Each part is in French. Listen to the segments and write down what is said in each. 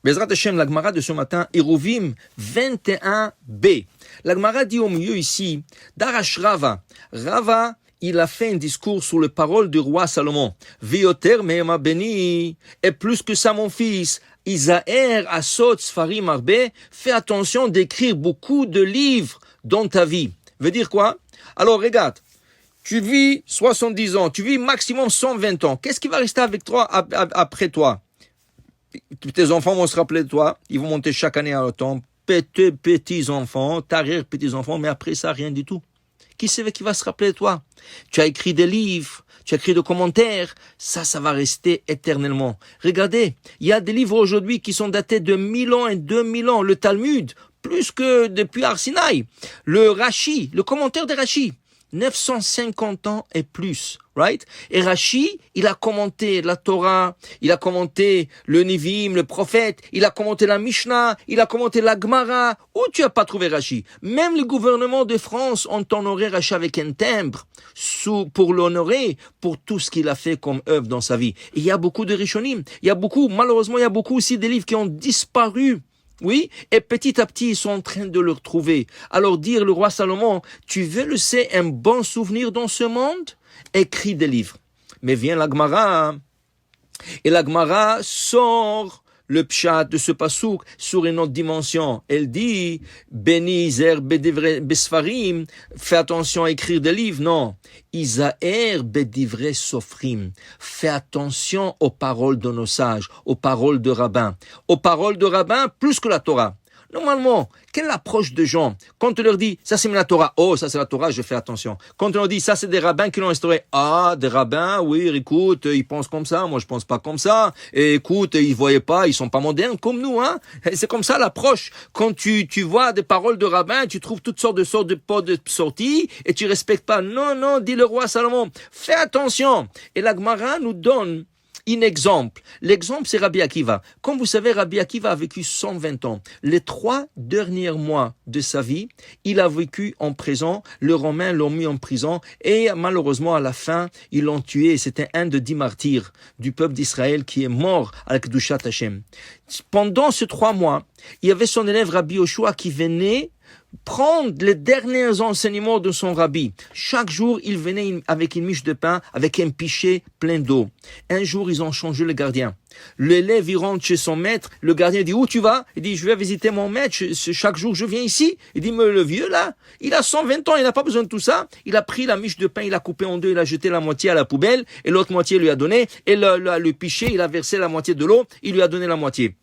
Bezrat Hashem, la Gemara de ce matin, Eruvim 21b. La Gemara dit au milieu ici, Darash Rava. Rava, il a fait un discours sur les paroles du roi Salomon. Vioter me'ema beni. Et plus que ça, mon fils, Isaer asot sfarim arbe. Fais attention d'écrire beaucoup de livres dans ta vie. Veut dire quoi? Alors, regarde. Tu vis 70 ans, tu vis maximum 120 ans. Qu'est-ce qui va rester avec toi après toi? Tes enfants vont se rappeler de toi, ils vont monter chaque année à autant, petits-enfants, t'arrière-petits-enfants, mais après ça, rien du tout. Qui sait qui va se rappeler de toi? Tu as écrit des livres, tu as écrit des commentaires, ça va rester éternellement. Regardez, il y a des livres aujourd'hui qui sont datés de 1000 ans et 2000 ans, le Talmud, plus que depuis Arsinaï, le Rashi, le commentaire de Rashi. 950 ans et plus, right? Et Rashi, il a commenté la Torah, il a commenté le Nivim, le prophète, il a commenté la Mishnah, il a commenté la Gemara. Où tu as pas trouvé Rashi? Même le gouvernement de France ont honoré Rashi avec un timbre pour l'honorer pour tout ce qu'il a fait comme œuvre dans sa vie. Et il y a beaucoup de Rishonim, malheureusement, il y a beaucoup aussi des livres qui ont disparu. Oui, et petit à petit, ils sont en train de le retrouver. Alors dire le roi Salomon, tu veux laisser un bon souvenir dans ce monde? Écris des livres. Mais vient la Gemara, et la Gemara sort le pshat de ce pasouk sur une autre dimension. Elle dit, Beni zer bedivre besfarim, fais attention à écrire des livres. Non, Isaer bedivre sofrim, fais attention aux paroles de nos sages, aux paroles de rabbins. Aux paroles de rabbins plus que la Torah. Normalement, quelle approche de gens? Quand on leur dit, ça c'est la Torah, oh, ça c'est la Torah, je fais attention. Quand on leur dit, ça c'est des rabbins qui l'ont instauré, ah, des rabbins, oui, écoute, ils pensent comme ça, moi je pense pas comme ça, et écoute, ils voyaient pas, ils sont pas modernes comme nous, hein. Et c'est comme ça l'approche. Quand tu vois des paroles de rabbins, tu trouves toutes sortes de pots de sortie, et tu respectes pas. Non, dit le roi Salomon, fais attention. Et la Gemara nous donne un exemple. L'exemple, c'est Rabbi Akiva. Comme vous savez, Rabbi Akiva a vécu 120 ans. Les 3 derniers mois de sa vie, il a vécu en prison. Les Romains l'ont mis en prison et malheureusement, à la fin, ils l'ont tué. C'était un des 10 martyrs du peuple d'Israël qui est mort à la Kedushat Hashem. Pendant ces 3 mois, il y avait son élève Rabbi Yoshua qui venait prendre les derniers enseignements de son rabbi. Chaque jour, il venait avec une miche de pain, avec un pichet plein d'eau. Un jour, ils ont changé le gardien. L'élève, il rentre chez son maître. Le gardien dit, où tu vas? Il dit, je vais visiter mon maître. Chaque jour, je viens ici. Il dit, mais le vieux, là, il a 120 ans, il n'a pas besoin de tout ça. Il a pris la miche de pain, il a coupé en deux, il a jeté la moitié à la poubelle, et l'autre moitié lui a donné. Et le pichet, il a versé la moitié de l'eau, il lui a donné la moitié.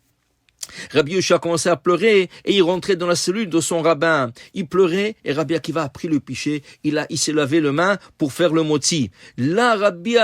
Rabbi Yoshua a commencé à pleurer et il rentrait dans la cellule de son rabbin. Il pleurait et Rabbi Akiva a pris le pichet. Il s'est lavé les mains pour faire le motzi. Là, Rabbi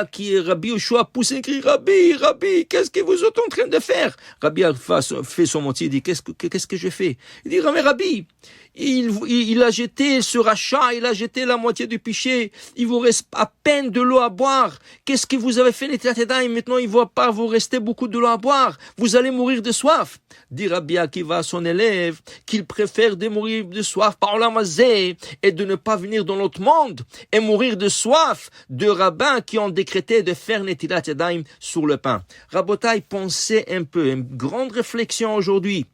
Yoshua a poussé et crie, Rabbi, qu'est-ce que vous êtes en train de faire? Rabbi Akiva fait son motzi. Il dit, qu'est-ce que je fais? Il dit, mais Rabbi, il a jeté ce rachat, il a jeté la moitié du pichet, il vous reste à peine de l'eau à boire. Qu'est-ce que vous avez fait, les Tataï? Maintenant, il ne va pas vous rester beaucoup de l'eau à boire. Vous allez mourir de soif. Dit Rabbi Akiva à son élève qu'il préfère de mourir de soif par l'amazé et de ne pas venir dans l'autre monde et mourir de soif de rabbins qui ont décrété de faire Netilat Yadayim sur le pain. Rabotai, pensez un peu, une grande réflexion aujourd'hui.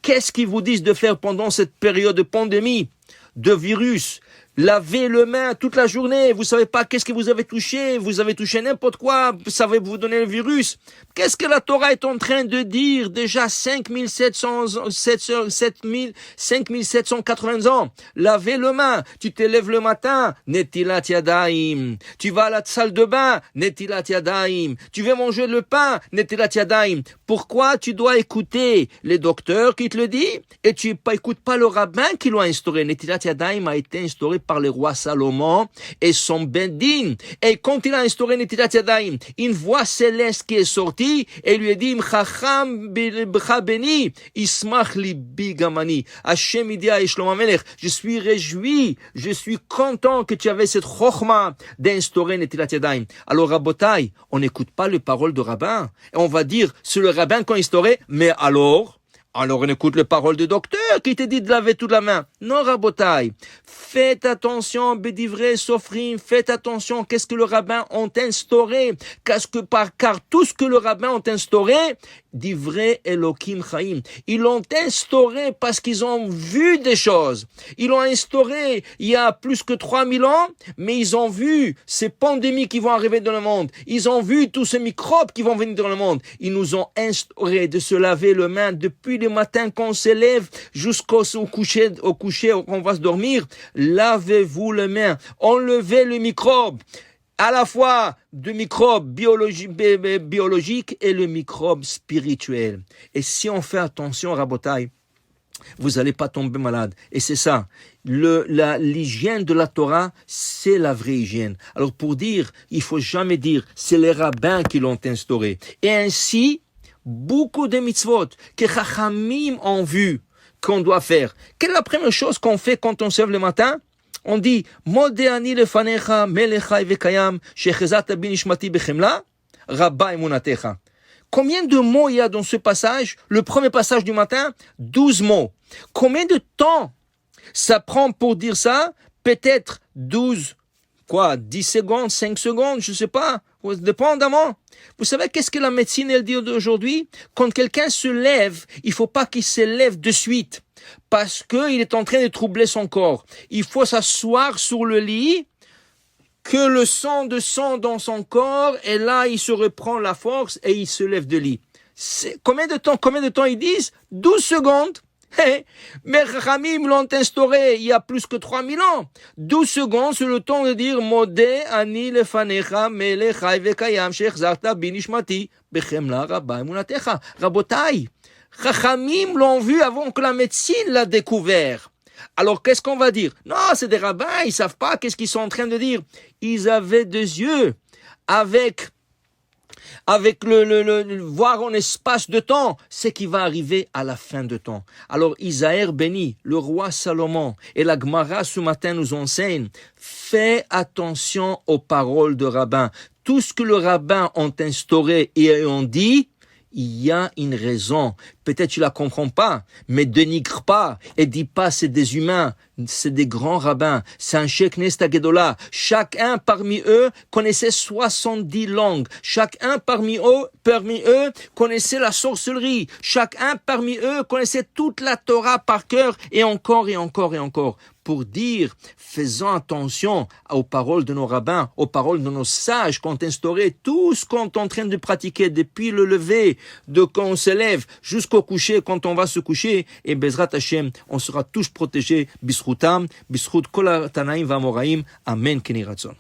Qu'est-ce qu'ils vous disent de faire pendant cette période de pandémie, de virus? Lavez les mains toute la journée. Vous savez pas qu'est-ce que vous avez touché. Vous avez touché n'importe quoi. Ça va vous donner le virus. Qu'est-ce que la Torah est en train de dire? Déjà 5780 ans. Lavez les mains. Tu te lèves le matin. Netilat Yadayim. Tu vas à la salle de bain. Netilat Yadayim. Tu veux manger le pain. Netilat Yadayim. Pourquoi tu dois écouter les docteurs qui te le disent et tu écoutes pas le rabbin qui l'a instauré? Netilat Yadayim a été instauré par le roi Salomon et son Bendin. Et quand il a instauré Netilat Yadayim, une voix céleste qui est sortie et lui a dit, M'chacham beni, ismach libi gamani. Hashem dit à Shlomo Amelech, je suis réjoui, je suis content que tu avais cette chokhma d'instaurer Netilat Yadayim. Alors, Rabotai, on n'écoute pas les paroles de rabbin. Et on va dire, c'est le rabbin qui a instauré, mais alors, Alors on écoute les paroles du docteur qui te dit de laver toute la main. Non, Rabotai. Faites attention, Bédivré, Sofrim, faites attention, qu'est-ce que le rabbin ont instauré? Car tout ce que le rabbin ont instauré, Divré Elohim Chaim. Ils l'ont instauré parce qu'ils ont vu des choses. Ils l'ont instauré il y a plus que 3000 ans, mais ils ont vu ces pandémies qui vont arriver dans le monde. Ils ont vu tous ces microbes qui vont venir dans le monde. Ils nous ont instauré de se laver les mains depuis le matin qu'on se lève jusqu'au coucher qu'on va se dormir. Lavez-vous les mains. Enlevez le microbe. À la fois de microbes biologiques et le microbe spirituel. Et si on fait attention, Rabotai, vous n'allez pas tomber malade. Et c'est ça. L'hygiène de la Torah, c'est la vraie hygiène. Alors pour dire, il faut jamais dire, c'est les rabbins qui l'ont instauré. Et ainsi, beaucoup de mitzvot que Chachamim ont vu qu'on doit faire. Quelle est la première chose qu'on fait quand on se lève le matin? On dit, Modéani lefanecha melechai vekayam shechezata binishmati bechemla rabba emunatecha. Combien de mots il y a dans ce passage? Le premier passage du matin, 12 mots. Combien de temps ça prend pour dire ça? Peut-être 10 secondes, 5 secondes, je sais pas, dépendamment. Vous savez qu'est-ce que la médecine elle dit d'aujourd'hui? Quand quelqu'un se lève, il faut pas qu'il se lève de suite parce que il est en train de troubler son corps. Il faut s'asseoir sur le lit, que le sang descend dans son corps et là il se reprend la force et il se lève de lit. Combien de temps ils disent? 12 secondes. Mais Ramim l'ont instauré il y a plus que 3000 ans. 12 secondes, c'est le temps de dire Modé ani lefanecha melechai vekayam shechzarta binishmati bechemla rabba emunatecha. Rabotai, Chachamim l'ont vu avant que la médecine l'a découvert. Alors qu'est-ce qu'on va dire? Non, c'est des rabbins, ils savent pas qu'est-ce qu'ils sont en train de dire. Ils avaient des yeux avec le voir en espace de temps, c'est qui va arriver à la fin de temps. Alors Isaïe béni, le roi Salomon et la Gemara ce matin nous enseignent, fais attention aux paroles de rabbin. Tout ce que le rabbin ont instauré et ont dit, il y a une raison. Peut-être tu la comprends pas, mais dénigre pas et dis pas c'est des humains, c'est des grands rabbins, c'est un Sheikh Nesta Gedola. Chacun parmi eux connaissait 70 langues. Chacun parmi eux connaissait la sorcellerie. Chacun parmi eux connaissait toute la Torah par cœur et encore et encore et encore. Pour dire, faisons attention aux paroles de nos rabbins, aux paroles de nos sages qui ont instauré tout ce qu'on est en train de pratiquer depuis le lever, de quand on se lève jusqu'au coucher, quand on va se coucher, et Bezrat Hashem, on sera tous protégés, Bisrutam, Bisrut Kol Tanaim Vamoraim, Amen Keni Ratzon.